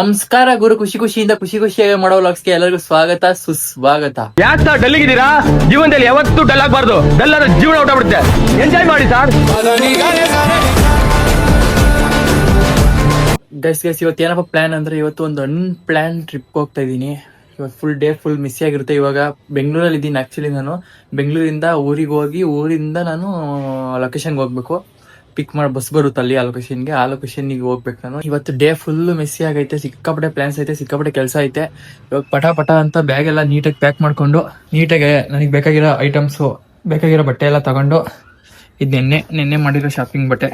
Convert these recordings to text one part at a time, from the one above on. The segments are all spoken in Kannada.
ನಮಸ್ಕಾರ ಗುರು. ಖುಷಿಯಿಂದ ಖುಷಿಯಾಗಿ ಮಾಡೋ ವ್ಲಾಗ್ಸ್ಗೆ ಎಲ್ಲರಿಗೂ ಸ್ವಾಗತ ಸುಸ್ವಾಗತ. ಯಾಕೆ ಸರ್ ಡಲ್ ಇದ್ದೀರಾ? ಜೀವನದಲ್ಲಿ ಯಾವತ್ತೂ ಡಲ್ ಆಗಬಾರ್ದು. ಡಲ್ ಆದ್ರೆ ಜೀವನ ಊಟ ಬಿಡುತ್ತೆ. ಎಂಜಾಯ್ ಮಾಡಿ ಸರ್. ಗೈಸ್ ಇವತ್ತು ಏನಪ್ಪ ಪ್ಲಾನ್ ಅಂದ್ರೆ, ಇವತ್ತು ಒಂದು ಅನ್ಪ್ಲಾನ್ ಟ್ರಿಪ್ ಹೋಗ್ತಾ ಇದೀನಿ. ಇವತ್ತು ಫುಲ್ ಡೇ ಫುಲ್ ಮಿಸ್ ಆಗಿರುತ್ತೆ. ಇವಾಗ ಬೆಂಗಳೂರಲ್ಲಿ ಇದ್ದೀನಿ. ಆಕ್ಚುಲಿ ನಾನು ಬೆಂಗಳೂರಿಂದ ಊರಿಗೆ ಹೋಗಿ, ಊರಿಂದ ನಾನು ಲೊಕೇಶನ್ಗೆ ಹೋಗ್ಬೇಕು. ಪಿಕ್ ಮಾಡಿ ಬಸ್ ಬರುತ್ತೆ ಅಲ್ಲಿ ಆ ಲೊಕೇಶನ್ಗೆ ಹೋಗ್ಬೇಕು ನಾನು. ಇವತ್ತು ಡೇ ಫುಲ್ ಮೆಸ್ಸಿ ಆಗೈತೆ. ಸಿಕ್ಕಾಪಟ್ಟೆ ಪ್ಲಾನ್ಸ್ ಐತೆ, ಸಿಕ್ಕಾಪಟ್ಟೆ ಕೆಲಸ ಐತೆ. ಇವಾಗ ಪಟ ಅಂತ ಬ್ಯಾಗ್ ಎಲ್ಲ ನೀಟಾಗಿ ಪ್ಯಾಕ್ ಮಾಡ್ಕೊಂಡು, ನೀಟಾಗಿ ನನಗೆ ಬೇಕಾಗಿರೋ ಐಟಮ್ಸು, ಬೇಕಾಗಿರೋ ಬಟ್ಟೆ ಎಲ್ಲ ತಗೊಂಡು, ಇದು ನೆನ್ನೆ ಮಾಡಿರೋ ಶಾಪಿಂಗ್ ಬಟ್ಟೆ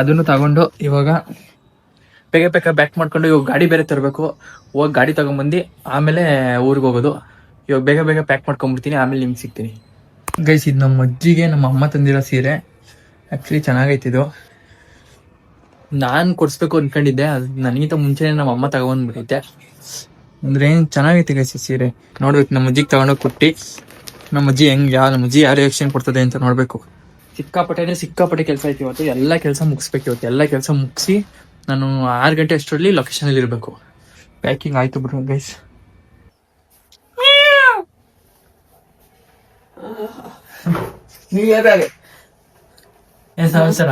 ಅದನ್ನು ತಗೊಂಡು ಇವಾಗ ಬೇಗ ಬ್ಯಾಕ್ ಮಾಡ್ಕೊಂಡು, ಇವಾಗ ಗಾಡಿ ಬೇರೆ ತರಬೇಕು. ಹೋಗಿ ಗಾಡಿ ತಗೊಂಡ್ಬಂದು ಆಮೇಲೆ ಊರಿಗೆ ಹೋಗೋದು. ಇವಾಗ ಬೇಗ ಪ್ಯಾಕ್ ಮಾಡ್ಕೊಂಡ್ಬಿಡ್ತೀನಿ, ಆಮೇಲೆ ನಿಮ್ಗೆ ಸಿಗ್ತೀನಿ. ಗೈಸ್, ಇದು ನಮ್ಮ ಅಜ್ಜಿಗೆ ನಮ್ಮ ಅಮ್ಮ ತಂದಿರೋ ಸೀರೆ. ಆ್ಯಕ್ಚುಲಿ ಚೆನ್ನಾಗೈತಿದು. ನಾನು ಕೊಡಿಸ್ಬೇಕು ಅಂದ್ಕೊಂಡಿದ್ದೆ, ಅದು ನನಗಿಂತ ಮುಂಚೆನೇ ನಮ್ಮ ಅಮ್ಮ ತಗೊಂಡ್ಬಿಟ್ಟೈತೆ. ಅಂದ್ರೆ ಏನು ಚೆನ್ನಾಗೈತೆ ಗೈಸ್ ಸೀರೆ. ನೋಡ್ಬೇಕು ನಮ್ಮ ಅಜ್ಜಿಗೆ ತಗೊಂಡೋಗಿ ಕೊಟ್ಟು, ನಮ್ಮ ಅಜ್ಜಿ ನಮ್ಮ ಅಜ್ಜಿ ಯಾವ ರಿಯಾಕ್ಷನ್ ಕೊಡ್ತದೆ ಅಂತ ನೋಡ್ಬೇಕು. ಸಿಕ್ಕಾಪಟ್ಟೆ ಕೆಲಸ ಐತಿ ಇವತ್ತು. ಎಲ್ಲ ಕೆಲಸ ಮುಗಿಸ್ಬೇಕು ಇವತ್ತು. ಎಲ್ಲ ಕೆಲಸ ಮುಗಿಸಿ ನಾನು 6 ಗಂಟೆ ಅಷ್ಟರಲ್ಲಿ ಲೊಕೇಶನಲ್ಲಿ ಇರಬೇಕು. ಪ್ಯಾಕಿಂಗ್ ಆಯ್ತು ಬಿಡ್ರಿ ಗೈಸ್. ಏನ್ ಸಮಾಚಾರ?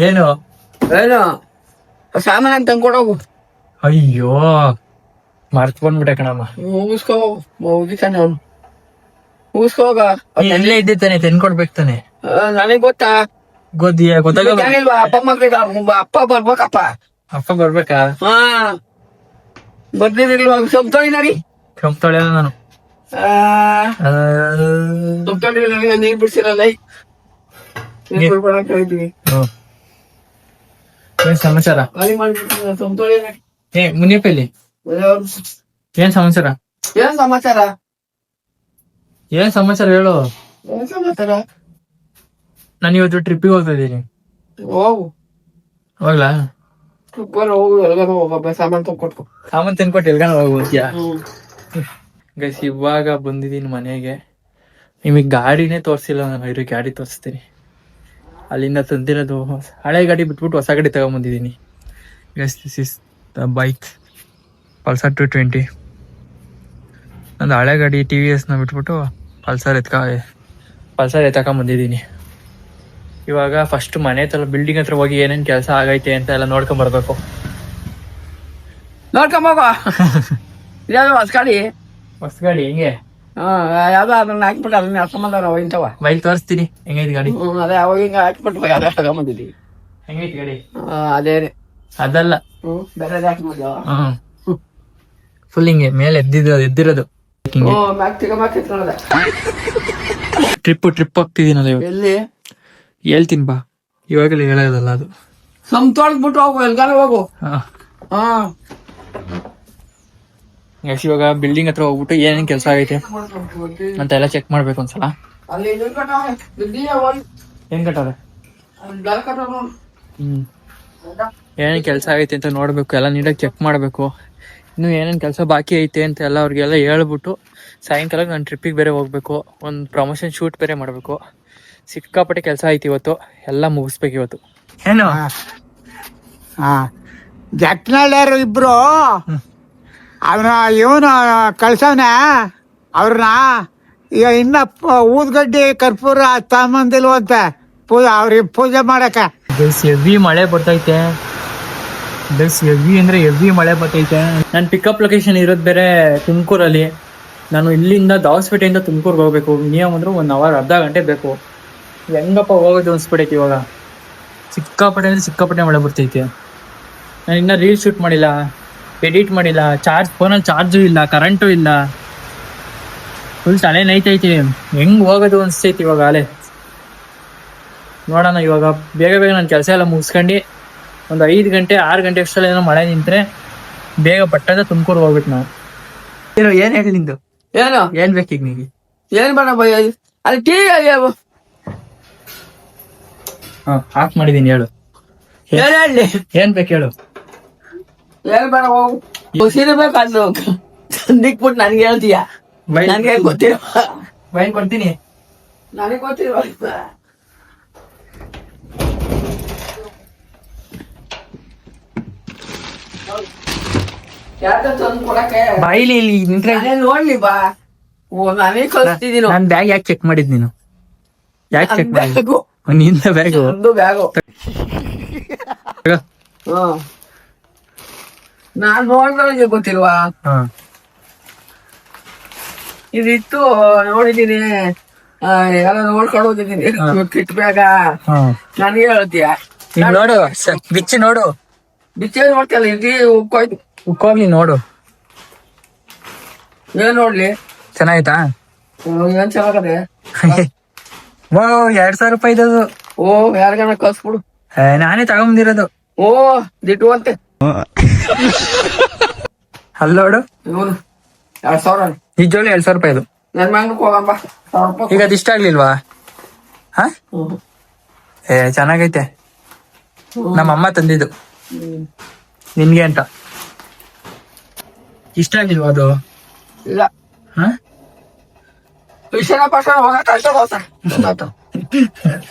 ಏನು ಸಾಮಾನ ತಂದ್ಕೊಡೋಗು. ಅಯ್ಯೋ ಮರ್ತ್ ಬಂದ್ಬಿಟ್ಟೆ ಕಣಮ್ಮ. ಮುಗಿಸ್ಕೋಗ. ಎಲ್ಲೇ ಇದ್ದೆ ತಾನೆ, ತಂದ್ಕೊಡ್ಬೇಕು ತಾನೆ. ನನಗ್ ಗೊತ್ತಾ? ಗೊತ್ತಾಗಲ್ವಾ? ಅಪ್ಪ ಮಕ್ಳಿಗೆ ಅಪ್ಪ ಬರ್ಬೇಕಪ್ಪ. ಅಪ್ಪ ಬರ್ಬೇಕಾ? ಹಾ, ಬರ್ದಿರ್ಲಿಲ್ವಾ? ಸೊಪ್ತೊಳಿ ನಡಿ. ಕಂಪ್ತೊಳೆ ನಾನು ಸೊಪ್ತೊಳಿ ನೀರ್ ಬಿಡ್ಸಿರಲ್ಲ. ಏನ್ ಸಮಾಚಾರ? ಸೊಪ್ತೊಳಿ ನಡಿ. ಮುನಿಯಪ್ಪಲ್ಲಿ ಏನ್ ಸಮಾಚಾರ? ಏನ್ ಸಮಾಚಾರ? ಏನ್ ಸಮಾಚಾರ ಹೇಳು. ಏನ್ ಸಮಾಚಾರ? ನಾನು ಇವತ್ತು ಟ್ರಿಪ್ಪಿಗೆ ಹೋಗ್ತಾ ಇದ್ದೀನಿ. ಹೋಗು. ಹೋಗ್ಲಾ? ಹೋಗು, ಎಲ್ಗಾನ ಹೋಗಪ್ಪ. ಸಾಮಾನ್ ತಂದ್ಕೊಟ್ಕೊ. ಸಾಮಾನ್ ತಂದ್ಕೊಟ್ಟು ಎಲ್ಗಾನ ಹೋಗ್ತೀಯಾ? ಗೈಸ್, ಇವಾಗ ಬಂದಿದ್ದೀನಿ ಮನೆಗೆ. ನಿಮಗೆ ಗಾಡಿನೇ ತೋರಿಸಿಲ್ಲ ನಾನು. ಇರೋ ಗಾಡಿ ತೋರಿಸ್ತೀನಿ. ಅಲ್ಲಿಂದ ತಂದಿರೋದು ಹಳೆ ಗಾಡಿ ಬಿಟ್ಬಿಟ್ಟು ಹೊಸ ಗಾಡಿ ತಗೊಂಬಂದಿದ್ದೀನಿ. Guys, this is the bike Pulsar 220. ನಂದು ಹಳೆ ಗಾಡಿ TVSನ ಬಿಟ್ಬಿಟ್ಟು ಪಲ್ಸರ್ ಎತ್ಕೊಂಬಂದಿದ್ದೀನಿ. ಇವಾಗ ಫಸ್ಟ್ ಮನೆ ಹತ್ರ ಬಿಲ್ಡಿಂಗ್ ಹತ್ರ ಹೋಗಿ ಏನೇನು ಕೆಲಸ ಆಗೈತೆ ಅಂತ ಎಲ್ಲ ನೋಡ್ಕೊಂಬರ್ಬೇಕು. ನೋಡ್ಕೊಂಬೋಗ. ಇದ್ಯಾವ್ದು ಹೊಸ ಗಾಡಿ? ಹೊಸ ಗಾಡಿ ಹೆಂಗೆ? ಯಾವ್ದೋ ಅದನ್ನ ಹಾಕ್ಬಿಟ್ಟು ಅದನ್ನ ಹಾಕೊಂಬಂದ ನಾವು ಇಂಥವ. ಬೈಕ್ ತೋರಿಸ್ತೀನಿ ಹೆಂಗೈತಿ ಗಾಡಿ. ಅದೇ ಅವಾಗ ಹಿಂಗ ಹಾಕ್ಬಿಟ್ಟು ಯಾವ್ದು ತಗೊಂಬಂದಿದ್ದೀವಿ. ಹೆಂಗೈತಿ ಗಾಡಿ? ಅದೇ ಅದಲ್ಲ, ಬೇರೆ ಹಾಕ್ಬಿಟ್ಟು ಫುಲ್ ಹಿಂಗೆ ಮೇಲೆ ಎದ್ದಿರೋದು. ಟ್ರಿಪ್ ಹೋಗ್ತಿದ್ದೀನಲ್ಲ ಇವಾಗ. ಎಲ್ಲಿ ಹೇಳ್ತೀನಿ ಬಾ, ಇವಾಗಲೇ ಹೇಳೋದಲ್ಲ ಅದು. ತೊಳ್ದ್ಬಿಟ್ಟು ಹೋಗು, ಎಲ್ಗಾನ ಹೋಗು. ಇವಾಗ ಬಿಲ್ಡಿಂಗ್ ಹತ್ರ ಹೋಗ್ಬಿಟ್ಟು ಏನೇನ್ ಕೆಲಸ ಆಗೈತೆ ಅಂತ ಎಲ್ಲ ಚೆಕ್ ಮಾಡ್ಬೇಕು ಒಂದ್ಸಲ. ಏನ್ ಕಟ್ಟವ್ರೆ? ಏನೇನ್ ಕೆಲಸ ಆಗೈತೆ ಅಂತ ನೋಡ್ಬೇಕು. ಎಲ್ಲ ನೀಟಾಗಿ ಚೆಕ್ ಮಾಡ್ಬೇಕು. ಇನ್ನು ಏನೇನ್ ಕೆಲಸ ಬಾಕಿ ಐತೆ ಅಂತ ಎಲ್ಲ ಅವ್ರಿಗೆಲ್ಲ ಹೇಳ್ಬಿಟ್ಟು ಸಾಯಂಕಾಲ ನಾನು ಟ್ರಿಪ್ಪಿಗೆ ಬೇರೆ ಹೋಗ್ಬೇಕು. ಒಂದು ಪ್ರಮೋಷನ್ ಶೂಟ್ ಬೇರೆ ಮಾಡ್ಬೇಕು. ಸಿಕ್ಕಾಪಟ್ಟೆ ಕೆಲಸ ಐತಿ ಇವತ್ತು. ಎಲ್ಲ ಮುಗಿಸ್ಬೇಕು ಇವತ್ತು. ಏನು ಜಟ್ನಾಳ್ಯಾರು ಇಬ್ರು ಅವನ ಇವನು ಕಳ್ಸವ್ನ ಅವ್ರನ್ನ. ಈಗ ಇನ್ನ ಊದ್ಗಡ್ಡಿ ಕರ್ಪೂರ ತಗೊಂಬಂದಿಲ್ವಂತ ಅವ್ರಿಗೆ ಪೂಜೆ ಮಾಡಕ. ಹೆವಿ ಮಳೆ ಬರ್ತೈತೆ. ಹೆವಿ ಮಳೆ ಬರ್ತೈತೆ. ನಾನು ಪಿಕಪ್ ಲೊಕೇಶನ್ ಇರೋದು ಬೇರೆ ತುಮಕೂರಲ್ಲಿ. ನಾನು ಇಲ್ಲಿಂದ ದಾವಸ್ಪೇಟೆಯಿಂದ ತುಮಕೂರ್ಗೆ ಹೋಗ್ಬೇಕು. ಮಿನಿಮಮ್ ಅಂದ್ರೆ 1 ಅವರ್, ಅರ್ಧ ಗಂಟೆ ಬೇಕು. ಹೆಂಗಪ್ಪ ಹೋಗೋದು ಅನ್ಸ್ಬಿಟ್ಟೈತಿ ಇವಾಗ. ಸಿಕ್ಕಾಪಟ್ಟೆ ಮಳೆ ಬರ್ತೈತೆ. ನಾನು ಇನ್ನೂ ರೀಲ್ ಶೂಟ್ ಮಾಡಿಲ್ಲ, ಎಡಿಟ್ ಮಾಡಿಲ್ಲ. ಫೋನಲ್ಲಿ ಚಾರ್ಜು ಇಲ್ಲ, ಕರೆಂಟು ಇಲ್ಲ. ಫುಲ್ ತಲೆ ನೈತೈತಿ. ಹೆಂಗ್ ಹೋಗೋದು ಅನ್ಸ್ತೈತಿ ಇವಾಗ. ಅಲೆ ನೋಡೋಣ. ಇವಾಗ ಬೇಗ ನನ್ನ ಕೆಲಸ ಎಲ್ಲ ಮುಗಿಸ್ಕೊಂಡು ಒಂದು 5 ಗಂಟೆ 6 ಗಂಟೆ ಅಷ್ಟರಲ್ಲಿ ಏನೋ ಮಳೆ ನಿಂತ್ರೆ ಬೇಗ ಪಟ್ಟದ ತುಮಕೂರು ಹೋಗ್ಬಿಟ್ಟು ನಾವು. ಏನ್ ಹೇಳಿ ನಿಂದು? ಏನ್ ಬೇಕೀಗ ನಿಮಗೆ? ಏನ್ ಬೇಡ ಬೈ, ಅಲ್ಲಿ ಟೀ ಆಫ್ ಮಾಡಿದೀನಿ. ಹೇಳು ಏನ್ ಬೇಕು ಹೇಳು. ಏನ್ ಬೇಡ ಹೋಗು. ಸೀರೆ ಬೇಕು ಅದು ದಿಕ್ಬಿಟ್ಟು ನನ್ಗೆ ಹೇಳ್ತೀಯ? ನನ್ಗೆ ಗೊತ್ತಿರೋ ಬೈನ್ ಕೊಡ್ತೀನಿ. ನನಗೆ ಗೊತ್ತಿರೋ ಯಾಕ ತಂದು ಕೊಡಕ್ಕೆ ಬಾಯಿಲಿ ಇಲ್ಲಿ ನಿಂತ್ರೆ ನಾನೇ ನೋಡ್ಲಿ ಬಾ. ಓ ನಾನೇ ಕಳಿಸ್ತಿದ್ದೀನೋ ನಾನ್ ಬ್ಯಾಗ್ ಯಾಕೆ ಚೆಕ್ ಮಾಡಿದ್ ನೀನು? ಯಾಕೆ ಚೆಕ್ ಮಾಡಿದ್? ಬ್ಯಾಗು ನಿಂದ ಬ್ಯಾಗು ಒಂದು ಬ್ಯಾಗು. ನಾನ್ ನೋಡ್ದವನಿಗೆ ಗೊತ್ತಿಲ್ವಾ? ಇದಿತ್ತು ನೋಡಿದೀನಿ, ಎಲ್ಲ ನೋಡ್ಕೊಂಡು ಹೋಗಿದ್ದೀನಿ. ಕಿಟ್ ಬ್ಯಾಗ ನನಗೆ ಹೇಳ್ತೀಯ? ನೋಡು ಬಿಚ್ಚಿ ನೋಡು, ಬಿಚ್ಚೆ ನೋಡ್ತಿಯಲ್ಲ, ಇಡೀ ಉಕ್ಕೋಯ್ತು. ಉಕ್ಕೋಗ್ಲಿ ನೋಡು. ಏನ್ ನೋಡ್ಲಿ? ಚೆನ್ನಾಯ್ತಾ? ಏನ್ ಚೆನ್ನಾಗದೆ? ಓ 2000 ರೂಪಾಯಿ ಅದು. ಓ ಯಾರಿಗಾನ ಕಳ್ಸ್ಬಿಡು. ನಾನೇ ತಗೊಂಬಂದಿರೋದು. ಓ ದಿಟ್ಟು ಅಂತೆ. ಅಲ್ಲೋಡು, ಇವನು 2000 ನಿಜವಾಗ್ಲೂ 2000 ರೂಪಾಯಿ ಅದು. ನನ್ ಮಗನಿಗೆ ಹೋಗಂಬ 1000 ರೂಪಾಯಿ. ಈಗ ಅದು ಇಷ್ಟ ಆಗ್ಲಿಲ್ವಾ? ಹ ಚೆನ್ನಾಗೈತೆ. ನಮ್ಮಮ್ಮ ತಂದಿದ್ದು ನಿನ್ಗೆ ಅಂತ. ಇಷ್ಟ ಆಗಿಲ್ವಾ ಅದು? ಇಲ್ಲ ಹ ವಿಷಯ ಪಕ್ಷ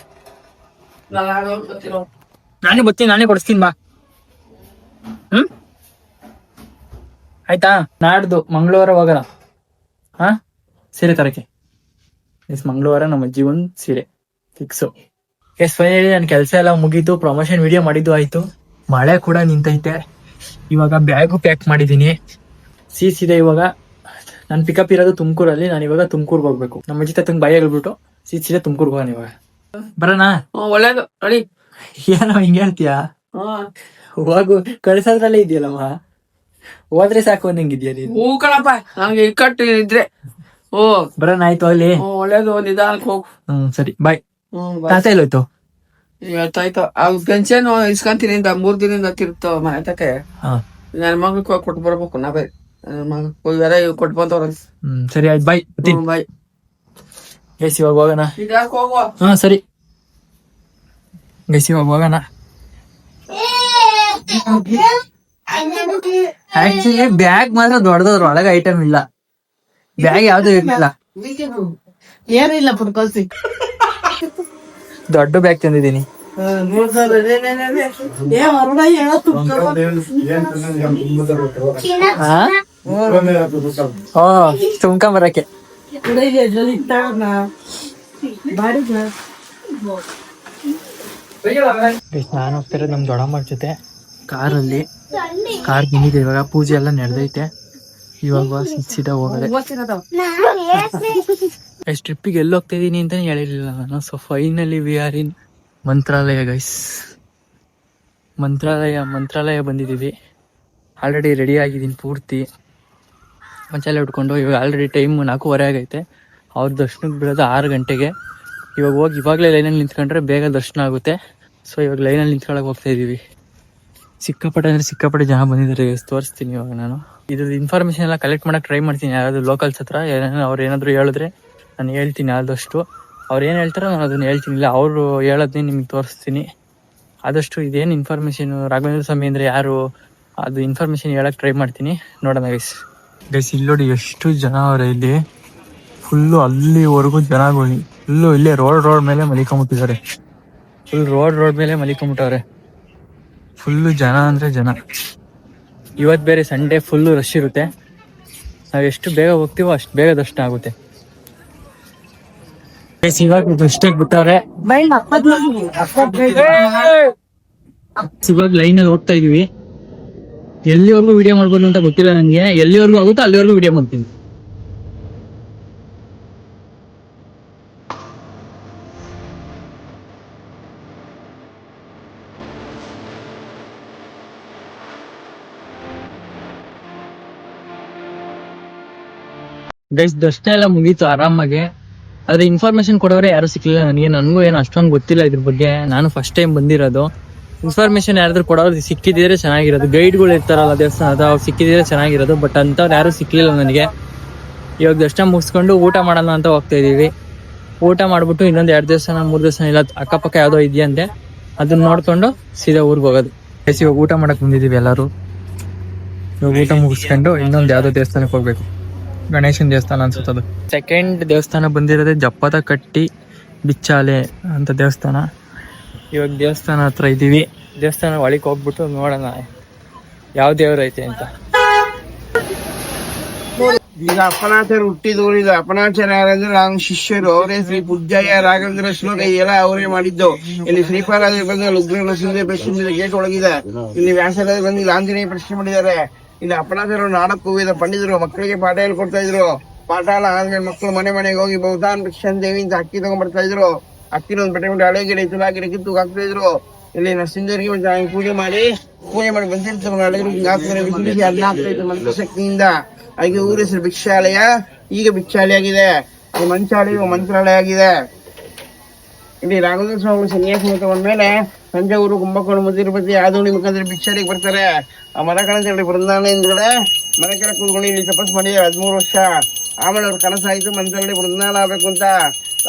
ನಾನೇ ಬರ್ತೀನಿ, ನಾನೇ ಕೊಡಿಸ್ತೀನಿ ಬಾ. ಆಯ್ತಾ? ನಾಡ್ದು ಮಂಗಳವಾರ ಹೋಗೋಣ ಸೀರೆ ತರಕ್ಕೆ. ಮಂಗಳವಾರ ನಮ್ಮ ಅಜ್ಜಿ ಒಂದ್ ಸೀರೆ ಫಿಕ್ಸು. ಫೈನಲಿ ನನ್ನ ಕೆಲಸ ಎಲ್ಲ ಮುಗೀತು, ಪ್ರಮೋಷನ್ ವಿಡಿಯೋ ಮಾಡಿದ್ದು ಆಯ್ತು, ಮಳೆ ಕೂಡ ನಿಂತೈತೆ. ಇವಾಗ ಬ್ಯಾಗು ಪ್ಯಾಕ್ ಮಾಡಿದೀನಿ. ಸೀದೆ ಇವಾಗ ನಾನು ಪಿಕಪ್ ಇರೋದು ತುಮಕೂರಲ್ಲಿ. ನಾನು ಇವಾಗ ತುಮಕೂರ್ಗೆ ಹೋಗ್ಬೇಕು. ನಮ್ಮ ಅಜ್ಜಿ ತಂಗ್ ಬಾಯಿ ಹೇಳ್ಬಿಟ್ಟು ಸೀದೆ ತುಮಕೂರ್ಗೆ ಹೋಗೋಣ. ಇವಾಗ ಬರೋಣ? ಒಳ್ಳೇದು ರೆಡಿ. ಏನೋ ಹಿಂಗೆ ಹೇಳ್ತೀಯಾ? ಹೋಗು, ಕಳ್ಸೋದ್ರಲ್ಲೇ ಇದೆಯಲ್ಲಮ್ಮ, ಹೋದ್ರೆ ಸಾಕು ಅನ್ನಂಗಿದ್ಯಾ ನೀನು? ಹೂ ಕಣಪ್ಪ, ನಂಗೆ ಇಕ್ಕಟ್ಟು ಇದ್ರೆ. ಓ ಬರೋಣ, ಆಯ್ತು ಅಲ್ಲಿ. ಒಳ್ಳೇದು, ನಿಧಾನಕ್ಕೆ ಹೋಗು. ಸರಿ ಬಾಯ್. ತಾತ ಎಲ್ಲೋಯ್ತು? ಇವತ್ತಾಯ್ತು. ಪೆನ್ಷನ್ ಇಸ್ಕೊಂತೀನಿ ಅಂತ 3 ದಿನದಿಂದ ತಿರುಗ್ತಾವ ಮನೆ ತಕ್ಕೆ. ನನ್ನ ಮಗಕ್ಕೆ ಕೊಟ್ಟು ಬರ್ಬೇಕು. ನಾವೇ ನನ್ನ ಮಗ ಬೇರೆ ಕೊಟ್ಟು ಬಂದವ್ರ. ಸರಿ ಆಯ್ತು, ಬಾಯ್. ಬಾಯ್. ಗೈಸ್ ಇವಾಗ ಹೋಗೋಣ. ನಿಧಾನಕ್ಕೆ ಹೋಗುವ. ಸರಿ ಗೈಸ್ ಇವಾಗ ಹೋಗೋಣ. ಆಕ್ಚುಲಿ ಬ್ಯಾಗ್ ಮಾತ್ರ ದೊಡ್ಡದ್ರ, ಒಳಗೆ ಐಟಮ್ ಇಲ್ಲ. ಬ್ಯಾಗ್ ಯಾವ್ದು ಇರ್ಲಿಲ್ಲ, ಏನಿಲ್ಲ ಪುಟ್ ಕಲ್ಸಿ. ದೊಡ್ಡ ಬ್ಯಾಗ್ ತಂದಿದ್ದೀನಿ. ತುಂಬ್ಕೊಂಬರಕ್ಕೆ ನಾನು ಹೋಗ್ತಿರೋದು ನಮ್ ದೊಡ್ಡಮ್ಮರ ಜೊತೆ ಕಾರಲ್ಲಿ. ಕಾರ್ ಬಂದಿದೆ, ಇವಾಗ ಪೂಜೆ ಎಲ್ಲ ನಡೆದೈತೆ. ಇವಾಗ ಸೀದಾ ಹೋಗದೆ. ಟ್ರಿಪ್ಪಿಗೆ ಎಲ್ಲಿ ಹೋಗ್ತಾ ಇದೀನಿ ಅಂತಾನೆ ಹೇಳಿರ್ಲಿಲ್ಲ ನಾನು. So finally we are in Mantralayam guys. Mantralayam ಬಂದಿದ್ದೀವಿ. ಆಲ್ರೆಡಿ ರೆಡಿ ಆಗಿದ್ದೀನಿ ಪೂರ್ತಿ. ಮಂಚಾಲೆ ಉಟ್ಕೊಂಡು ಇವಾಗ ಆಲ್ರೆಡಿ ಟೈಮ್ 4:15 ಆಗೈತೆ. ಅವ್ರ ದರ್ಶನಕ್ಕೆ ಬಿಡೋದು 6 ಗಂಟೆಗೆ. ಇವಾಗ ಹೋಗಿ ಇವಾಗಲೇ ಲೈನಲ್ಲಿ ನಿಂತ್ಕೊಂಡ್ರೆ ಬೇಗ ದರ್ಶನ ಆಗುತ್ತೆ. ಸೊ ಇವಾಗ ಲೈನಲ್ಲಿ ನಿಂತ್ಕೊಳಕ್ಕೆ ಹೋಗ್ತಾ ಇದ್ದೀವಿ. ಸಿಕ್ಕಾಪಟ್ಟೆ ಜನ ಬಂದಿದ್ದಾರೆ. ತೋರಿಸ್ತೀನಿ ಇವಾಗ ನಾನು. ಇದ್ರ ಇನ್ಫಾರ್ಮೇಶನ್ ಎಲ್ಲ ಕಲೆಕ್ಟ್ ಮಾಡಕ್ಕೆ ಟ್ರೈ ಮಾಡ್ತೀನಿ. ಯಾರಾದ್ರು ಲೋಕಲ್ಸ್ ಹತ್ರ ಅವ್ರು ಏನಾದ್ರು ಹೇಳಿದ್ರೆ ನಾನು ಹೇಳ್ತೀನಿ. ಆದಷ್ಟು ಅವ್ರು ಏನು ಹೇಳ್ತಾರೋ ನಾನು ಅದನ್ನ ಹೇಳ್ತೀನಿ. ಇಲ್ಲ ಅವರು ಹೇಳೋದನ್ನೇ ನಿಮ್ಗೆ ತೋರಿಸ್ತೀನಿ. ಆದಷ್ಟು ಇದೇನು ಇನ್ಫಾರ್ಮೇಶನ್ ರಾಘವೇಂದ್ರ ಸ್ವಾಮಿ ಅಂದರೆ ಯಾರು, ಅದು ಇನ್ಫಾರ್ಮೇಶನ್ ಹೇಳಕ್ಕೆ ಟ್ರೈ ಮಾಡ್ತೀನಿ. ನೋಡೋಣ ಗೈಸ್. ಇಲ್ಲಿ ನೋಡಿ ಎಷ್ಟು ಜನ ಅವರೇ ಇಲ್ಲಿ. ಫುಲ್ಲು ಅಲ್ಲಿವರೆಗೂ ಜನಗಳು ಫುಲ್ಲು ಇಲ್ಲೇ ರೋಡ್ ಮೇಲೆ ಮಲಿಕೊಂಬಿಟ್ಟಿದ್ದಾರೆ. ಫುಲ್ ರೋಡ್ ಮೇಲೆ ಮಲಿಕೊಂಬಿಟ್ಟವ್ರೆ. ಫುಲ್ಲು ಜನ ಅಂದರೆ ಜನ. ಇವತ್ತು ಬೇರೆ ಸಂಡೇ, ಫುಲ್ಲು ರಶ್ ಇರುತ್ತೆ. ನಾವು ಎಷ್ಟು ಬೇಗ ಹೋಗ್ತೀವೋ ಅಷ್ಟು ಬೇಗ ದರ್ಶನ ಆಗುತ್ತೆ. ಇವಾಗ ದರ್ಶನಕ್ಕೆ ಬಿಟ್ಟವ್ರೆ. ಇವಾಗ ಲೈನಲ್ಲಿ ಹೋಗ್ತಾ ಇದೀವಿ. ಎಲ್ಲಿವರೆಗೂ ವಿಡಿಯೋ ಮಾಡ್ಬೋದು ಅಂತ ಗೊತ್ತಿಲ್ಲ ನನಗೆ. ಎಲ್ಲಿವರೆಗೂ ಆಗುತ್ತೋ ಅಲ್ಲಿವರೆಗೂ ವಿಡಿಯೋ ಮಾಡ್ತೀನಿ. ಗೈಸ್ ದರ್ಶನ ಎಲ್ಲ ಮುಗೀತು ಆರಾಮಾಗಿ. ಆದ್ರೆ ಇನ್ಫಾರ್ಮೇಶನ್ ಕೊಡೋರೆ ಯಾರು ಸಿಕ್ಲಿಲ್ಲ ನನಗೆ. ನನಗೂ ಏನು ಅಷ್ಟೊಂದು ಗೊತ್ತಿಲ್ಲ ಇದ್ರ ಬಗ್ಗೆ. ನಾನು ಫಸ್ಟ್ ಟೈಮ್ ಬಂದಿರೋದು. ಇನ್ಫಾರ್ಮೇಶನ್ ಯಾರಾದ್ರೂ ಕೊಡೋರು ಸಿಕ್ಕಿದ್ರೆ ಚೆನ್ನಾಗಿರೋದು. ಗೈಡ್ಗಳು ಇರ್ತಾರಲ್ಲ ದೇವಸ್ಥಾನದ, ಅವ್ರು ಸಿಕ್ಕಿದ್ರೆ ಚೆನ್ನಾಗಿರೋದು. ಬಟ್ ಅಂಥವ್ರು ಯಾರು ಸಿಕ್ಲಿಲ್ಲ ನನಗೆ. ಇವಾಗ ದರ್ಶನ ಮುಗಿಸ್ಕೊಂಡು ಊಟ ಮಾಡೋಣ ಅಂತ ಹೋಗ್ತಾ ಇದೀವಿ. ಊಟ ಮಾಡ್ಬಿಟ್ಟು ಇನ್ನೊಂದು 2 ದೇವಸ್ಥಾನ 3 ದೇವಸ್ಥಾನ ಇಲ್ಲ ಅಕ್ಕಪಕ್ಕ ಯಾವುದೋ ಇದೆಯಂತೆ, ಅದನ್ನ ನೋಡ್ಕೊಂಡು ಸೀದಾ ಊರಿಗೆ ಹೋಗೋದು. ಇವಾಗ ಊಟ ಮಾಡಕ್ ಬಂದಿದೀವಿ ಎಲ್ಲರೂ. ಇವಾಗ ಊಟ ಮುಗಿಸ್ಕೊಂಡು ಇನ್ನೊಂದು ಯಾವುದೋ ದೇವಸ್ಥಾನಕ್ಕೆ ಹೋಗ್ಬೇಕು. ಗಣೇಶನ ದೇವಸ್ಥಾನ ಅನ್ಸುತ್ತದು. ಸೆಕೆಂಡ್ ದೇವಸ್ಥಾನ ಬಂದಿರೋದೇ ಜಪ್ಪದ ಕಟ್ಟಿ ಬಿಚ್ಚಾಲೆ ಅಂತ ದೇವಸ್ಥಾನ. ಇವಾಗ ದೇವಸ್ಥಾನ ಹತ್ರ ಇದ್ದೀವಿ. ದೇವಸ್ಥಾನ ಒಳಗೆ ಹೋಗ್ಬಿಟ್ಟು ನೋಡೋಣ ಯಾವ ದೇವ್ರ ಐತೆ ಅಂತ. ಈಗ ಅಪ್ಪನಾಚಾರ ಹುಟ್ಟಿದವರು. ಈಗ ಅಪ್ಪನಾಚಾರ ಯಾರಂದ್ರೆ ನಾವು ಶಿಷ್ಯರು. ಅವರೇ ಶ್ರೀ ಪೂಜ್ಯಯ್ಯ ರಾಘವೇಂದ್ರ ಶ್ಲೋಕ ಎಲ್ಲ ಅವರೇ ಮಾಡಿದ್ದು. ಇಲ್ಲಿ ಶ್ರೀಪಾದ ಬಂದ ಉಗ್ರ ನರಸಿಂಹ ಪ್ರಶ್ನೆ ಗೇಟ್ ಒಳಗಿದೆ. ಇಲ್ಲಿ ವ್ಯಾಸರಾಜ ಬಂದು ಇಲ್ಲಿ ಆಂಜನೇಯ ಪ್ರಶ್ನೆ ಮಾಡಿದ್ದಾರೆ. ಇಲ್ಲಿ ಅಪ್ಪನಾಚಾರ ನಾಡಕ್ಕೆ ಹೋಗಿದ ಪಂಡಿತರು ಮಕ್ಕಳಿಗೆ ಪಾಠ ಹೇಳ್ಕೊಡ್ತಾ ಇದ್ರು. ಪಾಠ ಎಲ್ಲ ಆದ್ಮೇಲೆ ಮಕ್ಕಳು ಮನೆ ಮನೆಗೆ ಹೋಗಿ ಬಹುಧಾನ್ ಕೃಷ್ಣನ್ ದೇವಿ ಅಂತ ಅಕ್ಕಿ ತಗೊಂಡ್ಬರ್ತಾ ಇದ್ರು. ಅಕ್ಕಿನ ಒಂದು ಬೆಟ್ಟೆ ಹಳೆ ಗಿಡ ತುಲಾ ಗಿಡ ಕಿತ್ತು ಹಾಕ್ತಾ ಇದ್ರು. ಇಲ್ಲಿ ನರಸಿಂಹರಿಗೆ ಒಂದು ಪೂಜೆ ಮಾಡಿ ಬಂದಿರ್ತಾರೆ. ಅನ್ನ ಆಗ್ತಾ ಇತ್ತು ಮಂತ್ರ ಶಕ್ತಿಯಿಂದ. ಹಾಗೆ ಊರ ಹೆಸರು ಭಿಕ್ಷಾಲಯ, ಈಗ ಭಿಕ್ಷಾಲಯ ಆಗಿದೆ. ಅದು ಮಂಚಾಲಯ ಮಂತ್ರಾಲಯ ಆಗಿದೆ. ಇಲ್ಲಿ ರಾಘವೇಂದ್ರ ಸ್ವಾಮಿ ಸನ್ಯಾಸ ತಗೊಂಡ್ಮೇಲೆ ತಂಜಾವೂರು, ಕುಂಭಕೋಣ, ತಿರುಪತಿ, ಆದೋಣಿ ಮುಖಾಂತರ ಭಿಕ್ಷಾರಿಗೆ ಬರ್ತಾರೆ. ಆ ಮರಕಳ ಅಂತ ಹೇಳಿ ಬೃಂದಾವನ ಹಿಂದ್ಗಡೆ ಮರಕೆಳ ಕೂತ್ಕೊಂಡು ಇಲ್ಲಿ ತಪಸ್ ಮಾಡಿದ್ದಾರೆ 13 ವರ್ಷ. ಆಮೇಲೆ ಅವ್ರ ಕನಸಾಯ್ತು ಮಂತ್ರಾಲಯ ಬೃಂದಾವನ ಆಗ್ಬೇಕು ಅಂತ.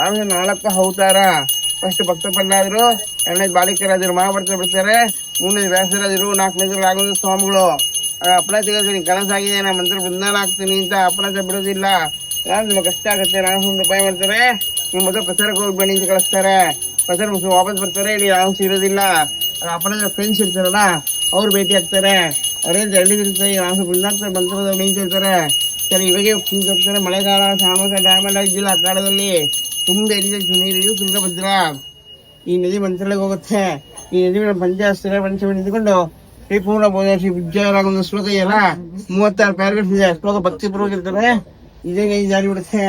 ಆಮೇಲೆ 4 ಅವತಾರ. ಫಸ್ಟ್ ಭಕ್ತ ಪ್ರಹ್ಲಾದರು, 2ನೇದು ಬಾಲಿಕರಾಜರು ಮಹಾಭಾರತ ಬರ್ತಾರೆ, 3ನೇದು ವ್ಯಾಸರಾಜರು, 4ನೇದು ರಾಘವೇಂದ್ರ ಸ್ವಾಮಿಗಳು. ಅಪ್ಪನ ತೆಗೆದು ಕನಸಾಗಿದೆ, ನಾ ಮಂತ್ರ ಬೃಂದಾವನ ಆಗ್ತೀನಿ ಅಂತ. ಅಪ್ಪನ ಬಿಡೋದಿಲ್ಲ, ನಿಮ್ಗೆ ಕಷ್ಟ ಆಗುತ್ತೆ, ನಾನು ಒಂದು ಉಪಾಯ ಮಾಡ್ತಾರೆ, ನೀವು ಮೊದಲು ಪ್ರಚಾರಕ್ಕೆ ಹೋಗಿ ಬನ್ನಿ ಅಂತ ಕಳಿಸ್ತಾರೆ. ಪ್ರಚಾರ ವಾಪಸ್ ಬರ್ತಾರೆ. ಇಲ್ಲಿ ಯಾವ ಇರೋದಿಲ್ಲ. ಅಪ್ಪನ ಫ್ರೆಂಡ್ಸ್ ಇರ್ತಾರಲ್ಲ ಅವ್ರು ಭೇಟಿ ಆಗ್ತಾರೆ. ಅವ್ರೇನು ಇರ್ತಾರೆ, ನಾವು ಬೃಂದಾಗ್ತಾರೆ ಮಂತ್ರದ ನಿಂತಿರ್ತಾರೆ. ಸರಿ ಇವಾಗೆ ಹೋಗ್ತಾರೆ. ಮಳೆಗಾಲ ಸಾಮಸ ಡ್ಯಾಮ್ ಎಲ್ಲ ಇದ್ದಿಲ್ಲ ಆ ಕಾಲದಲ್ಲಿ. ತುಂಬಾ ನೀರು ತುಂಗಭದ್ರ. ಈ ನದಿ ಮಂತ್ರಾಲಯಕ್ಕೆ ಹೋಗುತ್ತೆ. ಈ ನದಿ ಮೇಲೆ ಪಂಚಾಸ್ತ್ರ ಪಂಚಮಿ ನಿಂತ್ಕೊಂಡು ಶ್ರೀಪೂರ್ಣ ಬೋಧ ಶ್ರೀ ವಿದ್ಯಾರಾಘವೇಂದ್ರ ಶ್ಲೋಕ ಎಲ್ಲ 36 ಪ್ಯಾರಾಗ್ರಾಫ್ ಇದೆ. ಶ್ಲೋಕ ಭಕ್ತಿ ಪೂರ್ವಕ ಇದೇ ಜಾರಿ ಬಿಡುತ್ತೆ.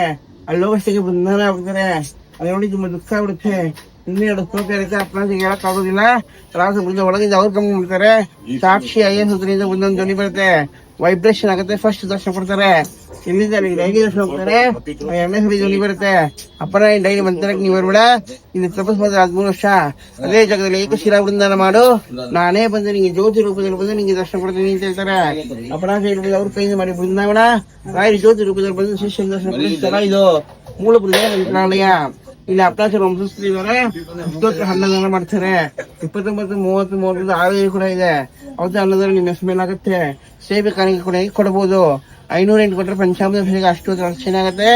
ಅಲ್ಲಿ ಹೋಗೋಷ್ಟಿಗೆ ಬಂಧನ ಆಗ್ಬಿಡ್ತಾರೆ. ಅದು ನೋಡಿ ತುಂಬಾ ದುಃಖ ಆಗ್ಬಿಡುತ್ತೆ. ಇನ್ನೇ 2 ಶ್ಲೋಕ ಇರುತ್ತೆ. ಅಪ್ಪನಿಗೆ ಹೇಳಕ್ ಆಗೋದಿಲ್ಲ. ರಾಸ ಬುದ್ಧ ಒಳಗಿಂದ ಅವ್ರು ಕಮ್ಮಿಡ್ತಾರೆ. ಸಾಕ್ಷಿ IAS ಸೂತ್ರದಿಂದ ಒಂದೊಂದು ಧ್ವನಿ ಬರುತ್ತೆ, ವೈಬ್ರೇಷನ್ ಆಗುತ್ತೆ. ಫಸ್ಟ್ ದರ್ಶನ ಕೊಡ್ತಾರೆ. ಇಲ್ಲಿಂದ ಡೈಲಿ ದರ್ಶನ ಹೋಗ್ತಾರೆ. 2ನೇ ಸರಿ ಧ್ವನಿ ಬರುತ್ತೆ. ಅಪ್ಪನ ಡೈಲಿ ಮಂತ್ರಕ್ಕೆ ನೀವು ಬರ್ಬೇಡ, ಇಲ್ಲಿ ತಪಸ್ ಮಾಡಿದ್ರೆ 13 ವರ್ಷ ಅದೇ ಜಾಗದಲ್ಲಿ ಏಕಶಿಲಾ ಬೃಂದಾವನ ಮಾಡು, ನಾನೇ ಬಂದು ನಿಂಗೆ ಜ್ಯೋತಿ ರೂಪದಲ್ಲಿ ಬಂದು ನಿಂಗೆ ದರ್ಶನ ಕೊಡ್ತೀನಿ ಅಂತ ಹೇಳ್ತಾರೆ. ಅಪ್ಪನ ಅವ್ರ ಕೈಯಿಂದ ಮಾಡಿ ಬೃಂದಾವನ ರಾಯರಿ ಜ್ಯೋತಿ ರೂಪದಲ್ಲಿ ಬಂದು ಶಿಷ್ಯ ದರ್ಶನ ಕೊಡಿಸ್ತಾರ. ಇದು ಮೂಲ ಬೃಂದಾವನ ಮಂತ್ರಾಲಯ. ಇಲ್ಲಿ ಅಪ್ಪನಾಚಾರ ವಂಶಸ್ಥರಿದ್ದಾರೆ. 11 ಮಾಡ್ತಾರೆ. 29, 30, 31 6 ಕೂಡ ಇದೆ. ಅವತ್ತು ಅನ್ನೋದ್ರಲ್ಲಿ ನಿಮ್ಮ ಹೆಸರು ಮೇಲೆ ಆಗುತ್ತೆ. ಸೇವೆ ಕಾಣಿಕೆ ಕೂಡ ಕೊಡಬಹುದು. 508 ಕೊಟ್ಟರೆ ಪಂಚಾಮೃತ ಅಷ್ಟೊತ್ತು ಅರ್ಚನೆ ಆಗುತ್ತೆ.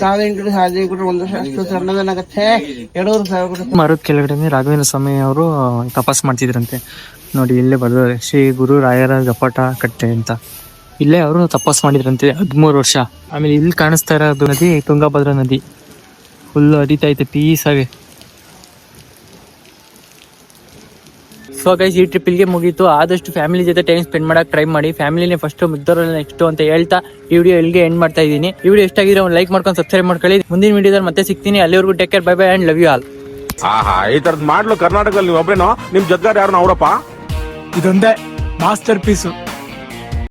1008 1000 ಕೊಟ್ಟರೆ 1 ವರ್ಷ ಅಷ್ಟೊತ್ತು ಅನ್ನದಾನ ಆಗುತ್ತೆ. 2,000 ಕೊಟ್ಟರೆ ಮರದ ಕೆಳಗಡೆ ರಾಘವೇಂದ್ರ ಸ್ವಾಮಿ ಅವರು ತಪಸ್ ಮಾಡ್ತಿದ್ರಂತೆ. ನೋಡಿ ಇಲ್ಲೇ ಬರ್ತಾರೆ, ಶ್ರೀ ಗುರು ರಾಯರ ಗಪಟ ಕಟ್ಟೆ ಅಂತ. ಇಲ್ಲೇ ಅವರು ತಪಸ್ ಮಾಡಿದ್ರಂತೆ 13 ವರ್ಷ. ಆಮೇಲೆ ಇಲ್ಲಿ ಕಾಣಿಸ್ತಾ ಇರೋದು ನದಿ ತುಂಗಭದ್ರಾ ನದಿ. ಫುಲ್ಲು ಹರಿತಾ ಐತೆ ಪೀಸ್ ಆಗಿ. ಸೊ ಗೈಸ್, ಈ ಟ್ರಿಪ್ ಇಲ್ಲಿಗೆ ಮುಗೀತು. ಆದಷ್ಟು ಫ್ಯಾಮಿಲಿ ಜೊತೆ ಟೈಮ್ ಸ್ಪೆಂಡ್ ಮಾಡಕ್ಕೆ ಟ್ರೈ ಮಾಡಿ. ಫ್ಯಾಮಿಲಿನೇ ಫಸ್ಟ್, ಮುದ್ದೋರಲ್ಲ ನೆಕ್ಸ್ಟ್ ಅಂತ ಹೇಳ್ತಾ ಈ ವಿಡಿಯೋ ಇಲ್ಲಿಗೆ ಎಂಡ್ ಮಾಡ್ತಾ ಇದ್ದೀನಿ. ಈ ವಿಡಿಯೋ ಇಷ್ಟ ಆಗಿದ್ರೆ ಒಂದು ಲೈಕ್ ಮಾಡ್ಕೊಂಡು ಸಬ್ಸ್ಕ್ರೈಬ್ ಮಾಡ್ಕೊಳ್ಳಿ. ಮುಂದಿನ ವಿಡಿಯೋದಲ್ಲಿ ಮತ್ತೆ ಸಿಗ್ತೀನಿ. ಅಲ್ಲಿವರೆಗೂ take care, bye bye and love you all. ಈ ತರದ್ ಮಾಡ್ಲು ಕರ್ನಾಟಕದಲ್ಲಿ ನೀವು ಒಬ್ರೇನೋ, ನಿಮ್ ಜೊತೆಗಾರ ಯಾರು ಅವರಪ್ಪ? ಇದೊಂದೇ ಮಾಸ್ಟರ್ ಪೀಸು.